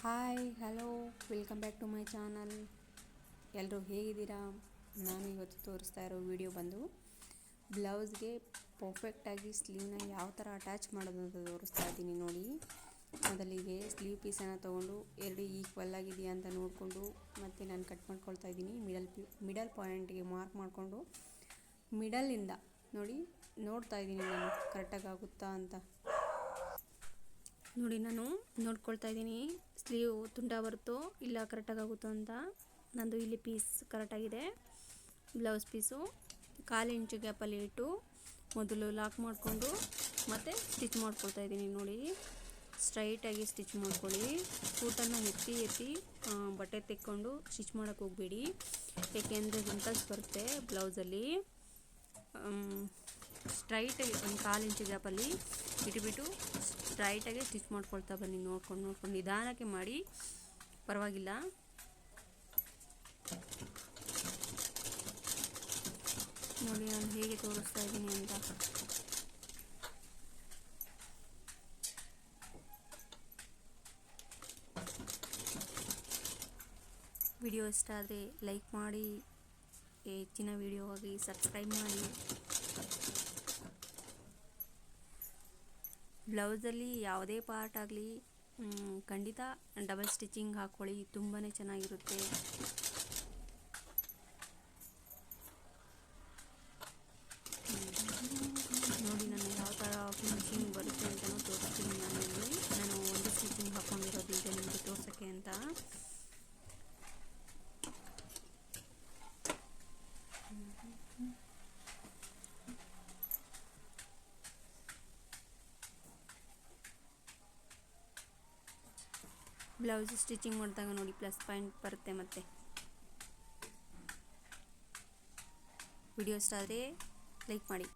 Hi hello welcome back to my channel. ಎಲ್ಲರೂ ಹೇಗಿದ್ದೀರಾ? ನಾನು ಇವತ್ತು ತೋರಿಸ್ತಾ ಇರೋ ವಿಡಿಯೋ ಬಂದು ಬ್ಲೌಸ್ಗೆ ಪರ್ಫೆಕ್ಟಾಗಿ ಸ್ಲೀವ್ನ ಯಾವ ಥರ ಅಟ್ಯಾಚ್ ಮಾಡೋದು ಅಂತ ತೋರಿಸ್ತಾ ಇದ್ದೀನಿ ನೋಡಿ. ಮೊದಲಿಗೆ ಸ್ಲೀವ್ ಪೀಸನ್ನು ತೊಗೊಂಡು ಎರಡು ಈಕ್ವಲ್ ಆಗಿದೆಯಾ ಅಂತ ನೋಡಿಕೊಂಡು ಮತ್ತು ನಾನು ಕಟ್ ಮಾಡ್ಕೊಳ್ತಾ ಇದ್ದೀನಿ. ಮಿಡಲ್ ಪಾಯಿಂಟ್ಗೆ ಮಾರ್ಕ್ ಮಾಡಿಕೊಂಡು ಮಿಡಲಿಂದ ನೋಡ್ತಾ ಇದ್ದೀನಿ ನಾನು ಕರೆಕ್ಟಾಗಿ ಆಗುತ್ತಾ ಅಂತ ನೋಡಿ. ನಾನು ನೋಡ್ಕೊಳ್ತಾ ಇದ್ದೀನಿ ಸ್ಲೀವ್ ತುಂಡ ಬರುತ್ತೋ ಇಲ್ಲ ಕರೆಕ್ಟಾಗಿ ಆಗುತ್ತೋ ಅಂತ. ನಂದು ಇಲ್ಲಿ ಪೀಸ್ ಕರೆಕ್ಟಾಗಿದೆ. ಬ್ಲೌಸ್ ಪೀಸು 1/4 ಇಂಚು ಗ್ಯಾಪಲ್ಲಿ ಇಟ್ಟು ಮೊದಲು ಲಾಕ್ ಮಾಡಿಕೊಂಡು ಮತ್ತು ಸ್ಟಿಚ್ ಮಾಡ್ಕೊಳ್ತಾ ಇದ್ದೀನಿ ನೋಡಿ. ಸ್ಟ್ರೈಟಾಗಿ ಸ್ಟಿಚ್ ಮಾಡ್ಕೊಳ್ಳಿ. ಫೂಟನ್ನು ಎತ್ತಿ ಬಟ್ಟೆ ತೆಕ್ಕೊಂಡು ಸ್ಟಿಚ್ ಮಾಡೋಕ್ಕೆ ಹೋಗಬೇಡಿ, ಏಕೆಂದರೆ ರಿಂಕಲ್ಸ್ ಬರುತ್ತೆ ಬ್ಲೌಸಲ್ಲಿ. ಸ್ಟ್ರೈಟಾಗಿ 1/4 ಇಂಚು ಗ್ಯಾಪಲ್ಲಿ ಇಟ್ಬಿಟ್ಟು ಸ್ಟ್ರೈಟಾಗಿ ಸ್ಟಿಚ್ ಮಾಡ್ಕೊಳ್ತಾ ಬನ್ನಿ. ನೋಡ್ಕೊಂಡು ನಿಧಾನಕ್ಕೆ ಮಾಡಿ, ಪರವಾಗಿಲ್ಲ. ನೋಡಿ ನಾನು ಹೇಗೆ ತೋರಿಸ್ತಾ ಇದ್ದೀನಿ ಅಂತ. ವಿಡಿಯೋ ಇಷ್ಟ ಆದರೆ ಲೈಕ್ ಮಾಡಿ, ಹೆಚ್ಚಿನ ವಿಡಿಯೋಗಾಗಿ ಸಬ್ಸ್ಕ್ರೈಬ್ ಮಾಡಿ. ಬ್ಲೌಸಲ್ಲಿ ಯಾವುದೇ ಪಾರ್ಟ್ ಆಗಲಿ ಖಂಡಿತ ಡಬಲ್ ಸ್ಟಿಚಿಂಗ್ ಹಾಕ್ಕೊಳ್ಳಿ, ತುಂಬಾ ಚೆನ್ನಾಗಿರುತ್ತೆ. ನೋಡಿ ನಾನು ಯಾವ ಥರ ಫಿನಿಶಿಂಗ್ ಬರುತ್ತೆ ಅಂತಲೂ ತೋರಿಸ್ತೀನಿ. ನಾನು ಒಂದು ಸ್ಟಿಚಿಂಗ್ ಹಾಕ್ಕೊಂಡಿರೋದು ಈಗ ನಿಮಗೆ ತೋರ್ಸೋಕ್ಕೆ ಅಂತ. ಬ್ಲೌಸ್ ಸ್ಟಿಚಿಂಗ್ ಮಾಡಿದಾಗ ನೋಡಿ ಪ್ಲಸ್ ಪಾಯಿಂಟ್ ಬರುತ್ತೆ. ಮತ್ತು ವಿಡಿಯೋ ಇಷ್ಟ ಆದರೆ ಲೈಕ್ ಮಾಡಿ.